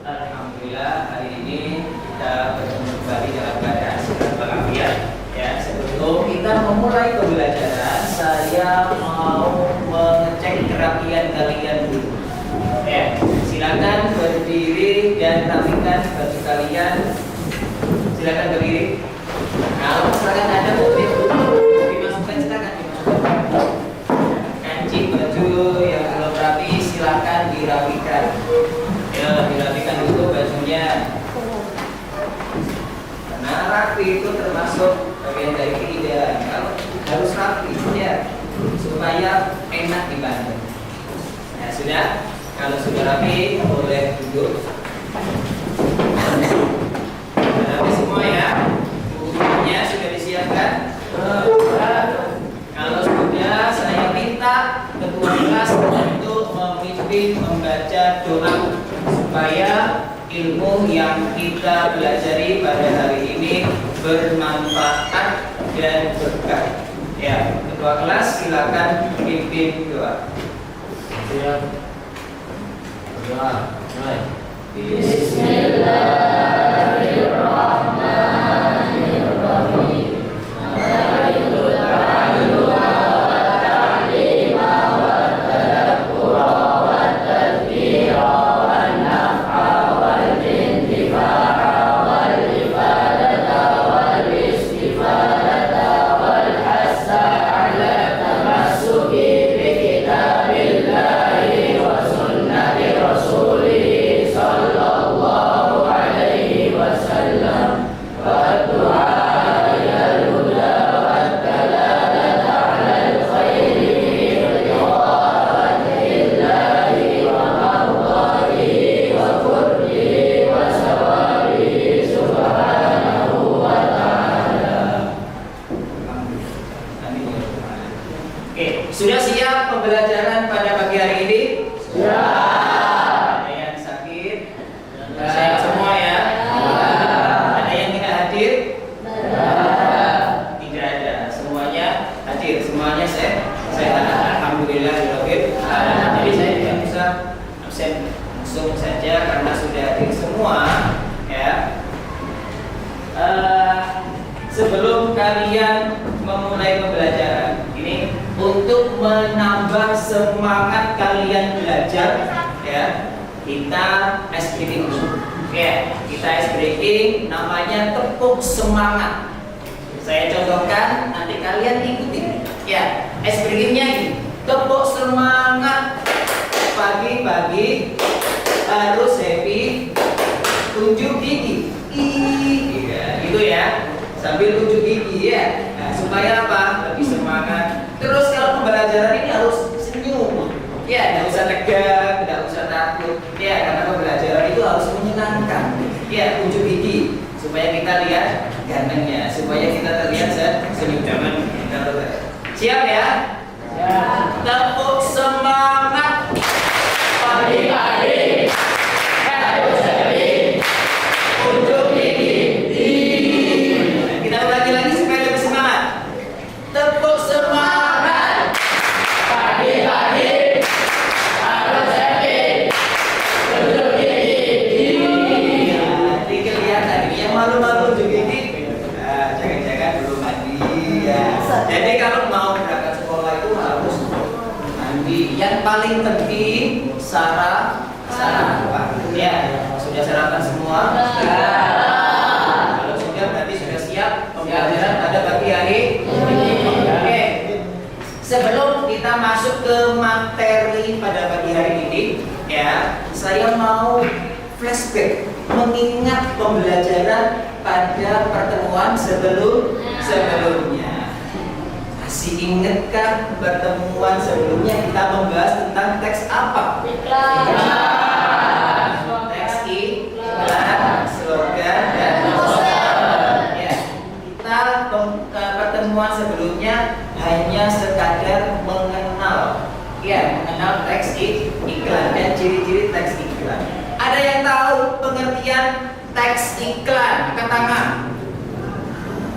Alhamdulillah hari ini kita bertemu kembali dalam keadaan sehat walafiat. Ya, sebelum kita memulai pembelajaran, saya mau mengecek kerapian kalian dulu. Ya, silakan berdiri dan rapikan baju kalian. Silakan berdiri. Kalau misalkan ada mobil, dimasukkan silakan dimasukkan. Kancing baju yang belum rapi silakan dirapikan. Ya, dirapikan dulu bajunya. Karena rapi itu termasuk bagian dari keindahan. Kalau harus rapi ya, supaya enak dipandang. Ya sudah, kalau sudah rapi boleh duduk. Rapi semua ya. Bukunya sudah disiapkan. Kalau sudah, saya minta ketua kelas untuk memimpin membaca doa supaya ilmu yang kita pelajari pada hari ini bermanfaat dan berkah. Ya, ketua kelas silakan pimpin doa. Siap. Doa. Baik. Bismillahirrahmanirrahim. Oke, sudah siap pembelajaran pada pagi hari ini? Siap. Ada yang sakit? Sehat semua ya? Ada yang tidak hadir? Tidak ada. Semuanya hadir. Semuanya sehat. Alhamdulillah. Jadi saya tidak usah absen langsung saja karena sudah hadir semua. Ya. Sebelum kalian memulai pembelajaran ini, untuk menambah semangat kalian belajar, ya, kita ice breaking dulu. Ya, kita ice breaking namanya tepuk semangat. Saya contohkan, nanti kalian ikuti. Ya, ice breakingnya ini, tepuk semangat. Pagi-pagi harus happy, tunjuk gigi. Ya, gitu ya. Sambil tunjuk gigi ya. Nah, supaya apa? Lebih semangat. Terus kalau pembelajaran ini harus senyum. Ya, tidak usah tegang, tidak usah takut. Ya, karena pembelajaran itu harus menyenangkan. Ya, tunjuk gigi supaya kita lihat gantengnya, supaya kita terlihat senyum. Jangan siap ya? Ya. Tepuk semangat. Pagi-pagi harus happy, tunjuk gigi. Kita ulangi lagi supaya lebih semangat. Tepuk semangat. Pagi-pagi harus happy, tunjuk gigi. Nanti kelihatan ini yang malu-malu tunjuk gigi. Nah, jangan-jangan belum mandi ya. Jadi kalau mau berangkat sekolah itu harus mandi. Yang paling penting sarapan. Ya, sudah sarapan semua? Kalau sudah berarti sudah siap pembelajaran pada pagi hari ini. Oke. Sebelum kita masuk ke materi pada pagi hari ini, ya, saya mau flashback mengingat pembelajaran pada pertemuan sebelumnya. Masih ingatkah pertemuan sebelumnya kita membahas tentang teks apa? Iklan. Teks iklan, slogan dan ya. Kita pertemuan sebelumnya hanya sekadar mengenal teks iklan dan ciri-ciri teks iklan. Ada yang tahu pengertian teks iklan? Angkat tangan.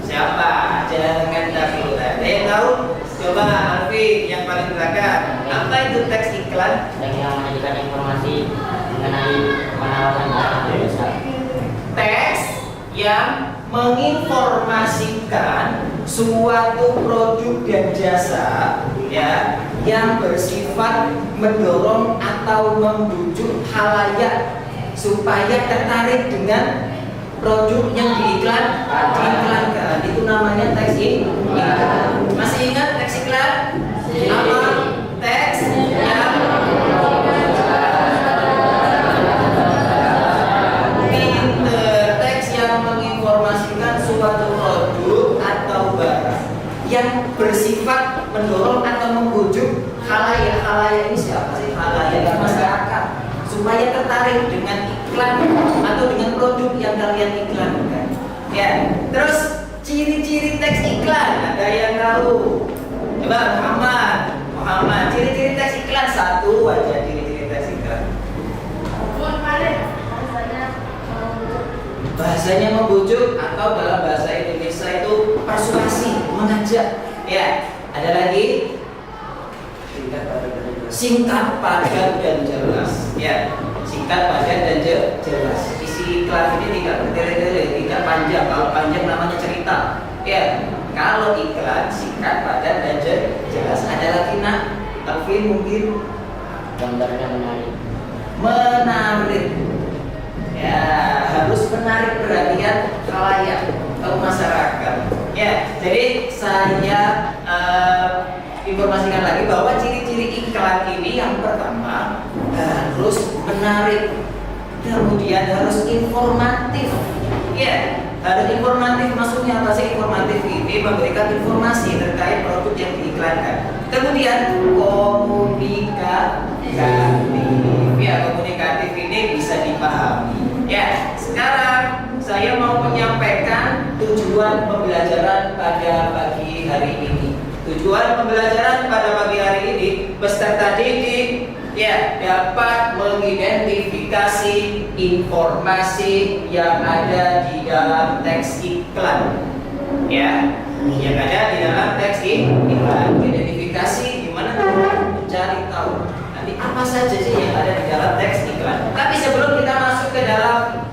Siapa? Jangan dahulu. Ada yang tahu? Coba Alfi yang paling silakan. Apa itu teks iklan? Yang menyajikan informasi mengenai penawaran barang atau jasa. Teks yang menginformasikan suatu produk dan jasa, ya, yang bersifat mendorong atau membujuk khalayak supaya tertarik dengan produk yang diiklankan. Itu namanya teks iklan. Masih ingat teks iklan? Apa? Teks yang teks yang menginformasikan suatu produk atau barang yang bersifat mendorong atau membujuk khalayak. Khalayak ini siapa sih? Khalayak masyarakat, supaya tertarik dengan iklan atau dengan produk yang kalian iklankan. Ya, terus ciri-ciri teks iklan ada yang tahu? Coba Muhammad, ciri-ciri teks iklan satu aja, ciri-ciri teks iklan. Bahasanya membujuk atau dalam bahasa Indonesia itu persuasi, mengajak. Ya, ada lagi singkat, padat dan jelas. Ya, singkat, padat dan jelas. Isi iklan ini tidak bertele-tele, tidak panjang. Kalau panjang namanya cerita. Ya, kalau iklan singkat, padat dan jelas. Ada lagi nak, Alvin mungkin Gambarnya menarik. menarik. Ya, harus menarik perhatian khalayak atau masyarakat. Ya, jadi saya informasikan lagi bahwa ciri-ciri iklan ini yang pertama harus menarik, kemudian harus informatif. Ya, harus informatif. Maksudnya apa sih informatif ini? Memberikan informasi terkait produk yang diiklankan. Kemudian komunikatif. Ya, komunikatif ini bisa dipahami. Ya, sekarang saya mau menyampaikan tujuan pembelajaran pada pagi hari ini. Tujuan pembelajaran pada pagi hari ini, peserta didik ya dapat mengidentifikasi informasi yang ada di dalam teks iklan. Ya, yang ada di dalam teks iklan. Identifikasi gimana? Mencari tahu. Nanti apa saja sih yang ada di dalam teks iklan. Tapi sebelum kita masuk ke dalam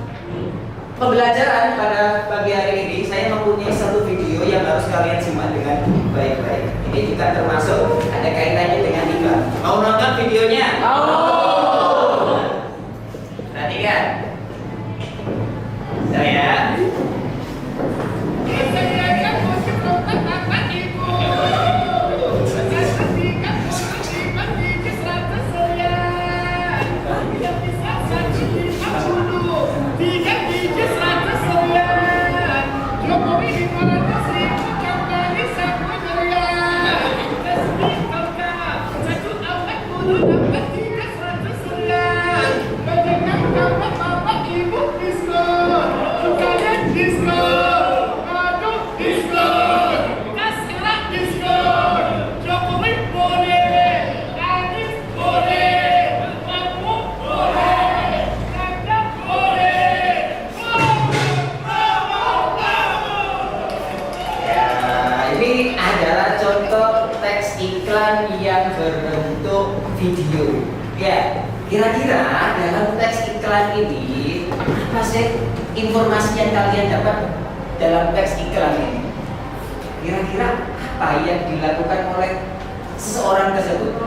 pembelajaran pada pagi hari ini, saya mempunyai satu video yang harus kalian simak dengan baik-baik. Ini juga termasuk ada kaitannya dengan iklan. Mau nonton videonya? Perhatikan. Saya yang berbentuk video. Ya, kira-kira dalam teks iklan ini apa sih informasi yang kalian dapat dalam teks iklan ini? Kira-kira apa yang dilakukan oleh seseorang tersebut?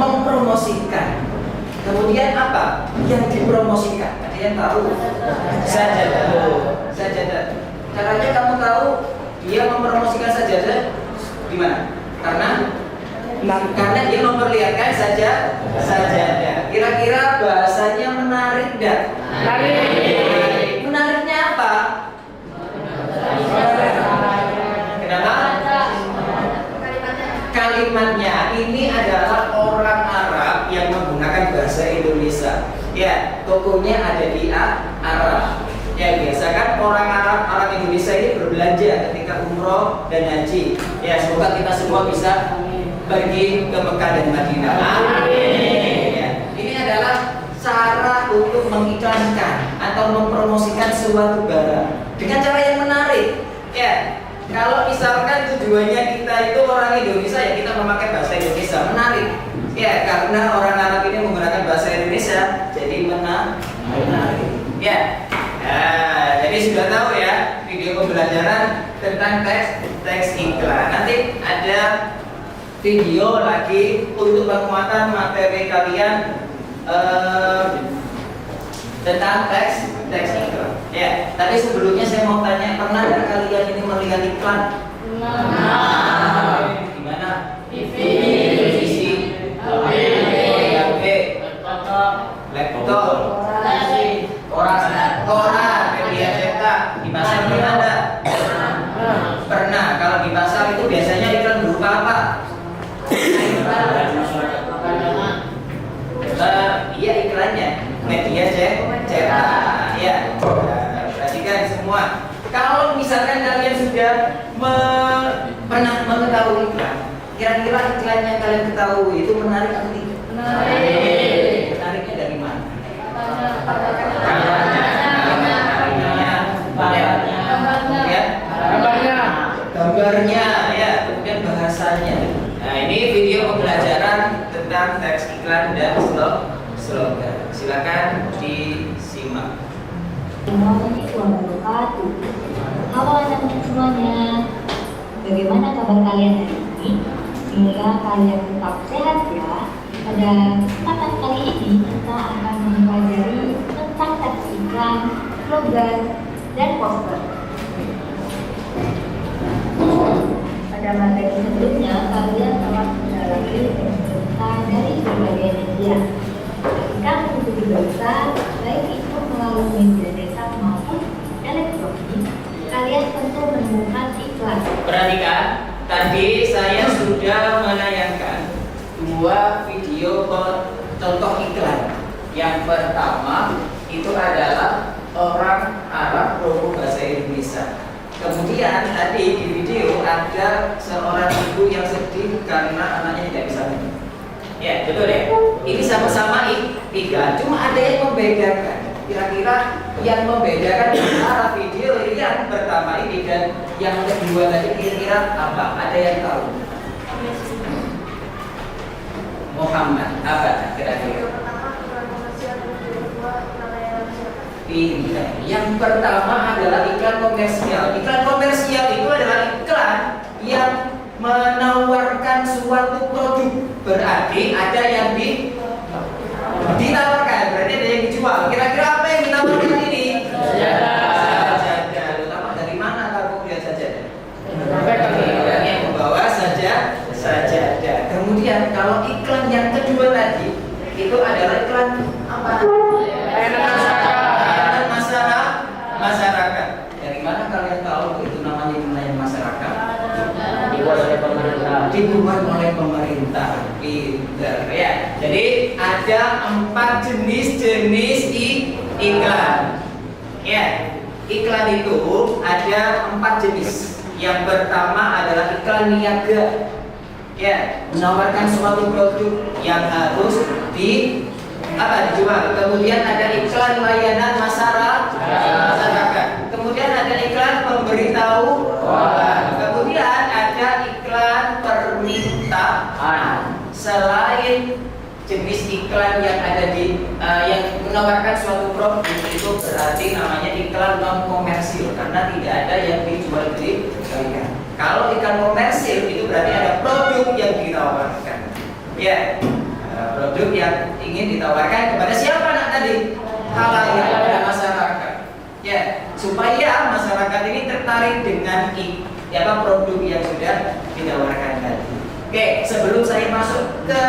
Mempromosikan. Kemudian apa yang dipromosikan? Ada yang tahu? Sajadah. Caranya kamu tahu dia mempromosikan sajadah gimana? Karena dia memperlihatkan sajadah. Kira-kira bahasanya menarik enggak? Menarik. Menariknya apa? Kenapa? Kalimatnya ini adalah orang Arab yang menggunakan bahasa Indonesia. Ya, tokonya ada di Arab. Ya, biasa kan orang Indonesia ini berbelanja ketika umroh dan haji. Ya, semoga kita semua bisa pergi ke Mekah dan Madinah. Amin. Ya, ini adalah cara untuk mengiklankan atau mempromosikan suatu barang dengan cara yang menarik. Ya, kalau misalkan tujuannya kita itu orang Indonesia, ya kita memakai bahasa Indonesia. Menarik pembelajaran tentang teks iklan. Nanti ada video lagi untuk penguatan materi kalian tentang teks iklan. Ya, tapi sebelumnya saya mau tanya, pernah nggak kalian ini melihat iklan? Di mana? Televisi, laptop, koran, media cetak. Di pasar pernah nggak? Pernah. Kalau di pasar itu biasanya iklan berupa apa? Iya, iklannya media cetak. Ya, perhatikan semua. Kalau misalkan kalian sudah pernah mengetahui iklan, kira-kira iklan yang kalian ketahui itu menarik atau tidak? Menariknya dari mana? Gambarnya, ya, kemudian bahasanya. Nah, ini video pembelajaran tentang teks iklan dan slogan. Silakan disimak. Assalamualaikum warahmatullahi wabarakatuh. Halo anak-anak semuanya. Bagaimana kabar kalian hari ini? Semoga kalian tetap sehat ya. Pada kesempatan kali ini kita akan mempelajari tentang teks iklan, slogan, dan poster. Pada materi sebelumnya kalian telah mendalami berita dari berbagai media. Ketika mengikuti berita, baik itu melalui media cetak maupun elektronik, kalian tentu menemukan iklan. Perhatikan, tadi saya sudah menayangkan dua video contoh iklan. Yang pertama itu adalah orang Arab logo bahasa Indonesia. Kemudian tadi di video ada seorang ibu yang sedih karena anaknya tidak bisa minum. Ya, betul ya. Ini sama-sama iklan, cuma ada yang membedakan. Kira-kira yang membedakan antara video yang pertama ini dan yang kedua tadi kira-kira apa? Ada yang tahu? Muhammad, apa kira-kira? Yang pertama adalah iklan komersial. Iklan komersial itu adalah iklan yang menawarkan suatu produk. Berarti ada yang ditawarkan, berarti ada yang dijual. Kira-kira apa yang ditawarkan ini? Sajadah. Utama dari mana kamu lihat sajadah? Orang yang membawa sajadah. Kemudian kalau iklan yang kedua tadi itu adalah iklan apa? Masyarakat. Dari mana kalian tahu itu namanya pelayanan masyarakat? Dibuat oleh pemerintah. Dibuat oleh pemerintah. Pinter ya. Jadi ada 4 jenis iklan. Ya, iklan itu ada 4 jenis. Yang pertama adalah iklan niaga. Ya, menawarkan suatu produk yang harus dijual. Kemudian ada iklan layanan masyarakat. Kemudian ada iklan pemberitahu. Kemudian ada iklan permintaan. Selain jenis iklan yang ada yang menawarkan suatu produk itu berarti namanya iklan non komersil karena tidak ada yang dijual belikan. Kalau iklan komersil itu berarti ada produk yang ditawarkan. Ya. Produk yang ingin ditawarkan kepada siapa nak tadi? Khalayak, kepada masyarakat. Ya, supaya masyarakat ini tertarik dengan produk yang sudah ditawarkan tadi. Oke, sebelum saya masuk ke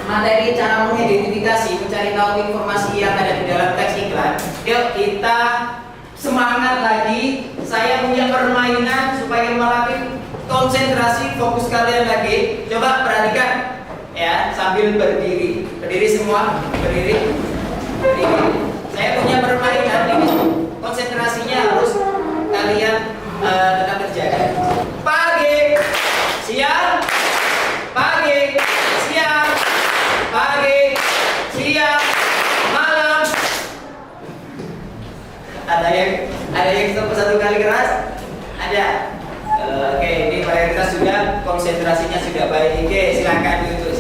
materi cara mengidentifikasi, mencari tahu informasi yang ada di dalam teks iklan, yuk kita semangat lagi. Saya punya permainan supaya melatih konsentrasi fokus kalian lagi. Coba perhatikan ya, sambil berdiri semua, berdiri. Saya punya permainan ini, konsentrasinya harus kalian tetap terjaga. Pagi, siang, pagi, siang, pagi, siang, malam. Ada yang satu kali keras? Ada. Oke, ini mayoritas sudah, konsentrasinya sudah baik. Oke, silakan duduk,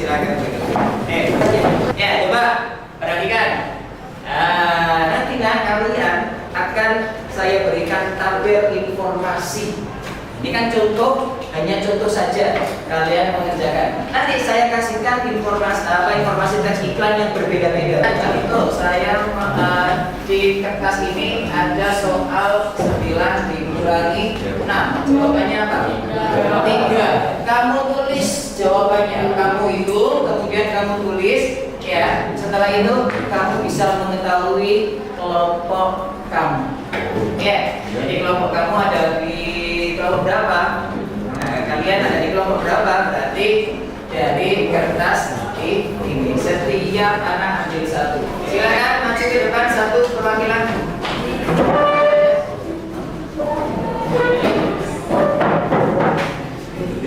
Ya, coba perhatikan. Nanti kalian akan saya berikan tabel informasi. Ini kan contoh, hanya contoh saja kalian mengerjakan. Nanti saya kasihkan informasi teks iklan yang berbeda-beda. Contoh saya di kertas ini ada soal 9 dikurangi 6. Jawabannya apa? 3. Kamu tulis jawabannya, kamu hitung, kemudian kamu tulis ya. Setelah itu kamu bisa mengetahui kelompok kamu. Ya, jadi kelompok kamu ada di kelompok berapa? Nah, kalian ada di kelompok berapa? Berarti dari kertas ini setiap anak ambil satu. Silakan maju ke depan satu perwakilan.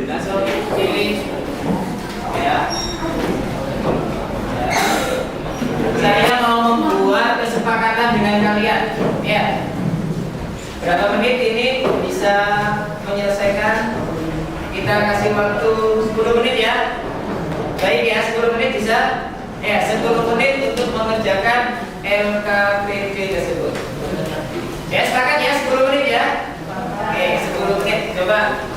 Langsung pilih ya. Saya mau membuat kesepakatan dengan kalian ya. Berapa menit ini bisa menyelesaikan? Kita kasih waktu 10 menit ya. Baik ya, 10 menit bisa? Ya, 10 menit untuk mengerjakan LKPD tersebut. Ya, sepakat ya 10 menit ya. Oke, 10 menit coba.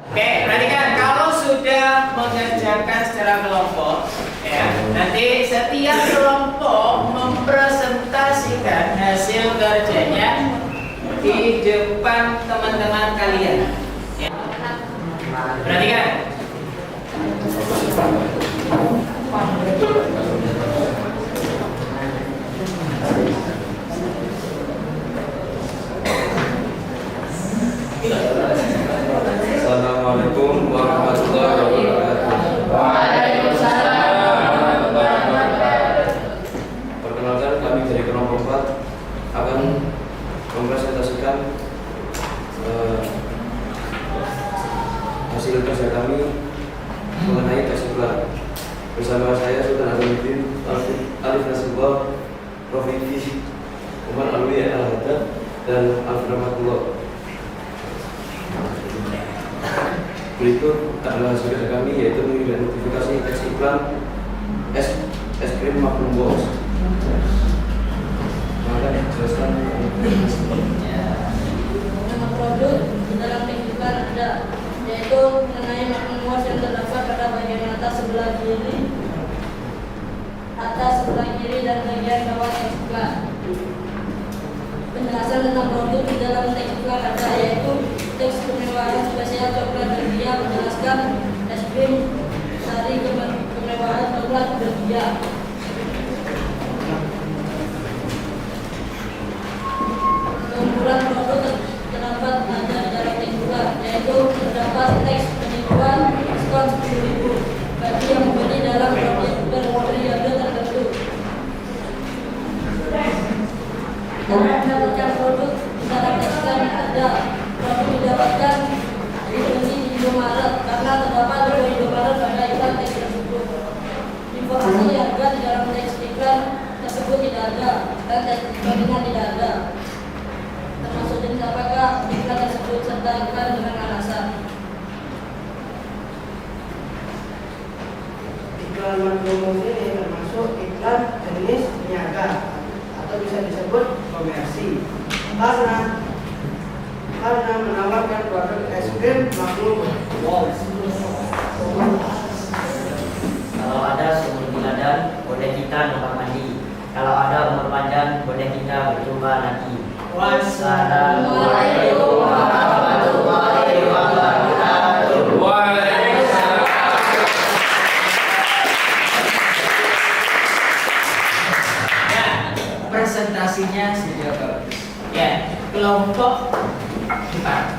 Oke, perhatikan kalau sudah mengerjakan secara kelompok, ya, nanti setiap kelompok mempresentasikan hasil kerjanya di depan teman-teman kalian. Ya. Perhatikan. Assalamualaikum warahmatullahi wabarakatuh. Waalaikumsalam. Perkenalkan, kami dari kelompok 4 akan mempresentasikan hasil kerja kami mengenai tes iklan. Bersama saya Sultan Azamudin, Alif Nasrullah, Provinsi Umar Alwi Al-Haddad, dan Alfred Rahmatullah. Berikut adalah hasil kerja kami, yaitu mengidentifikasi teks iklan es krim Magnum Box. Maka jelaskan. Nama produk di dalam teks iklan ada, yaitu mengenai Magnum Box yang terdapat pada bagian atas sebelah kiri dan bagian bawah teks iklan. Penjelasan tentang produk di dalam teks iklan ada, yaitu teks kemewahan spesial coklat Belgia menjelaskan es krim sari kemewahan coklat Belgia. Keunggulan produk terdapat ada di dalam teks iklan, yaitu terdapat teks penipuan diskon 10.000 bagi yang membeli dalam periode tertentu. Dalam mendapatkan produk di dalam teks iklan ada produk didapatkan dibeli di Indomaret karena terdapat logo Indomaret pada iklan teks tersebut. Informasi harga di dalam teks iklan tersebut tidak ada dan jaminan tidak ada, termasuk jenis apakah iklan tersebut serta iklan dengan alasan. Iklan Magnum ini termasuk iklan jenis niaga atau bisa disebut komersi karena menawarkan produk es krim Magnum Box ada sumur teladan, boleh kita numpang mandi. Kalau ada umur panjang, boleh kita berjumpa lagi. Wassalamualaikum warahmatullahi wabarakatuh. Ya, presentasinya sudah bagus. Ya, kelompok 4.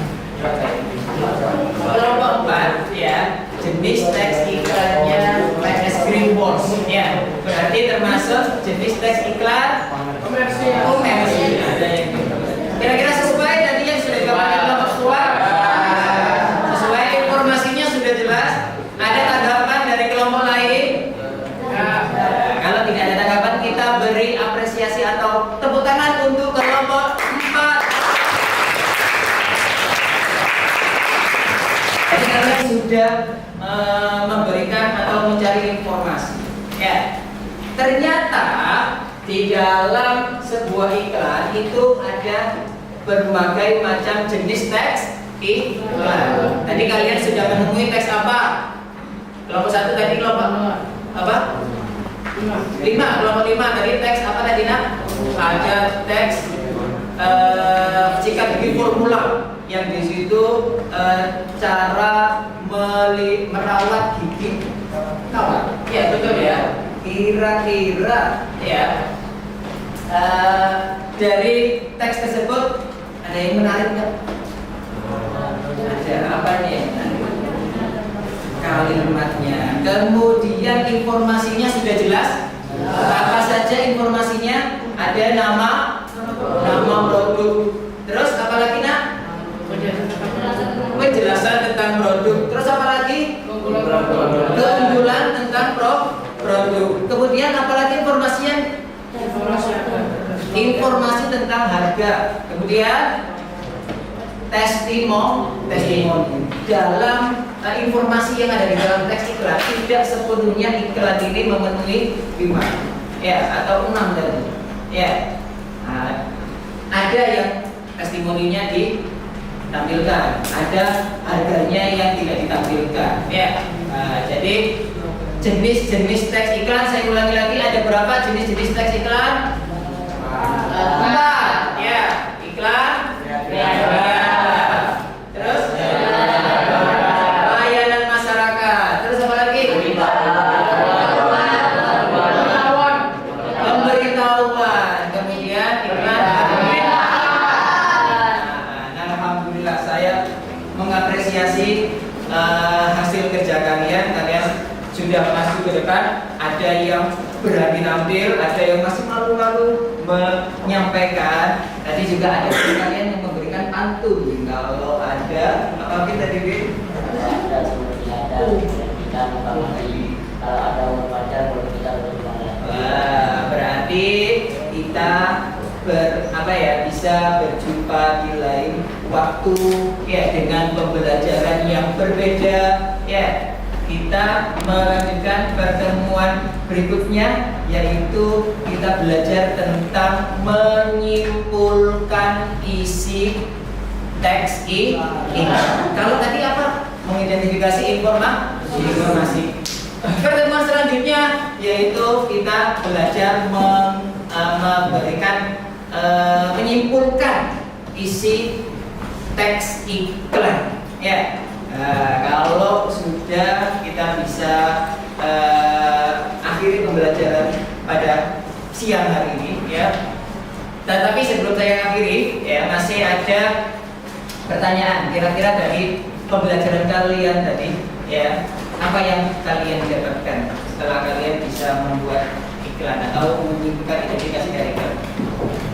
Kelompok 4 ya, jenis teks iklannya teks screenboard ya. Berarti termasuk jenis teks iklan komersial. Ada yang gitu. Kira-kira sesuai tadi yang sudah digambarkan kelompok keluar? Sesuai, informasinya sudah jelas. Ada tanggapan dari kelompok lain? Kalau tidak ada tanggapan, kita beri apresiasi atau tepuk tangan untuk kelompok 4. Jadi kalian sudah memberikan atau mencari informasi. Ya, ternyata di dalam sebuah iklan itu ada berbagai macam jenis teks iklan. Tadi kalian sudah menemui teks apa? Kelompok 1 tadi kelompok apa? 5. Kelompok 5 tadi teks apa tadi nak? Ada teks sikat gigi formula yang di situ cara merawat gigi kawan. Ya betul ya. Kira-kira ya dari teks tersebut ada yang menarik nggak? Ada apa nih? Kalimatnya. Kemudian informasinya sudah jelas. Apa saja informasinya? Ada nama produk. Terus apa lagi nak? Penjelasan tentang produk. Terus apa lagi? Keunggulan tentang produk. Kemudian apa lagi informasinya? Informasi tentang harga. Kemudian testimoni. Dalam informasi yang ada di dalam teks iklan, tidak sepenuhnya iklan ini memenuhi 5 ya atau 6 tadi. Ya. Ada yang testimoninya ditampilkan, ada harganya yang tidak ditampilkan. Ya. Jadi jenis-jenis teks iklan, saya ulangi lagi, ada berapa jenis-jenis teks iklan? 4. Ya, iklan. Terus layanan masyarakat. Terus apa lagi? Pemberitahuan. Kemudian iklan. Alhamdulillah saya mengapresiasi hasil kerja kalian. Kalian sudah masuk ke depan. Ada yang berani tampil, ada yang masih malu-malu menyampaikan. Tadi juga ada kalian yang memberikan pantun. Kalau ada apa kita Dewi? Ada sumur teladan, kita numpang mandi. Kalau ada umur panjang, boleh kita berjumpa lagi. Wah, berarti kita bisa berjumpa di lain waktu ya dengan pembelajaran yang berbeda ya. Kita melanjutkan pertemuan berikutnya, yaitu kita belajar tentang menyimpulkan isi teks iklan. Kalau tadi apa? Mengidentifikasi informasi. Pertemuan selanjutnya yaitu kita belajar memberikan menyimpulkan isi teks iklan. Ya. Kalau sudah kita bisa akhiri pembelajaran pada siang hari ini ya. Tetapi sebelum saya akhiri ya, masih ada pertanyaan. Kira-kira dari pembelajaran kalian tadi ya, apa yang kalian dapatkan setelah kalian bisa membuat iklan atau menyimpulkan identifikasi dari iklan?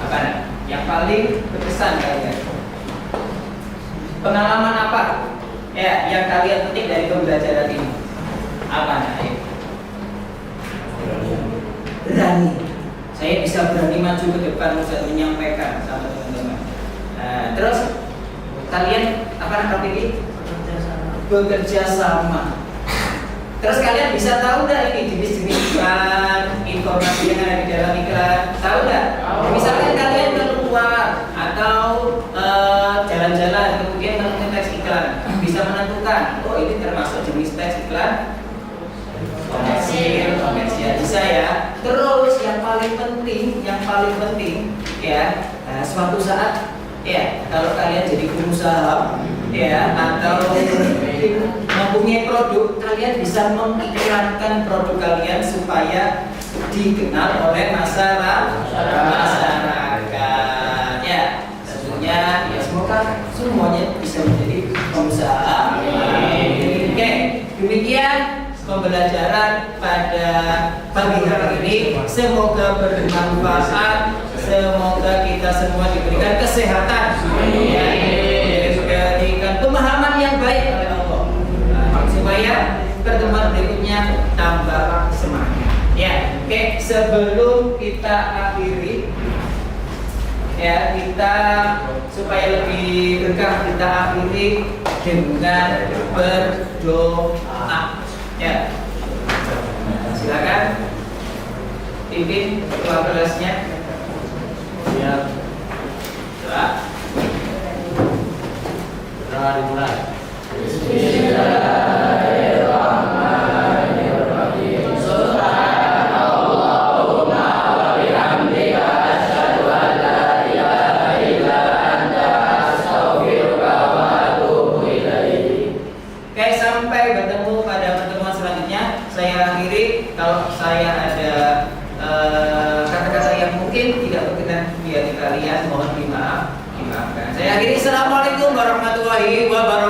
Apa yang paling berkesan kalian? Pengalaman apa ya yang kalian petik dari pembelajaran ini? Apa ayo? Berani. Saya bisa berani maju ke depan untuk menyampaikan sama teman-teman. Terus kalian apa namanya ini? Bekerja sama. Terus kalian bisa tahu nggak ini jenis-jenis iklan, informasi yang ada di dalam iklan? Tahu nggak? Misalkan kalian keluar atau jalan-jalan, kemudian menemukan teks iklan, bisa menentukan, oh ini termasuk jenis teks iklan komersil yang paling penting ya, suatu saat ya kalau kalian jadi pengusaha ya atau mempunyai produk, kalian bisa mengiklankan produk kalian supaya dikenal oleh masyarakat ya. Tentunya ya semoga semuanya bisa menjadi pengusaha. Oke, demikian pembelajaran pada pagi hari ini. Semoga bermanfaat, semoga kita semua diberikan kesehatan, ya, diberikan pemahaman yang baik oleh Allah, supaya pertemuan berikutnya tambah semangat. Ya, oke, sebelum kita akhiri, ya kita supaya lebih berkah kita akhiri dengan berdoa. Ya, silakan pimpin ketua kelasnya. Ya, Doa. doa dimulai. Oke, sampai bertemu pada pertemuan selanjutnya. Saya akhiri, kalau saya ada kata-kata yang mungkin tidak berkenan di hati kalian, mohon dimaafkan. Saya akhiri. Assalamualaikum warahmatullahi wabarakatuh.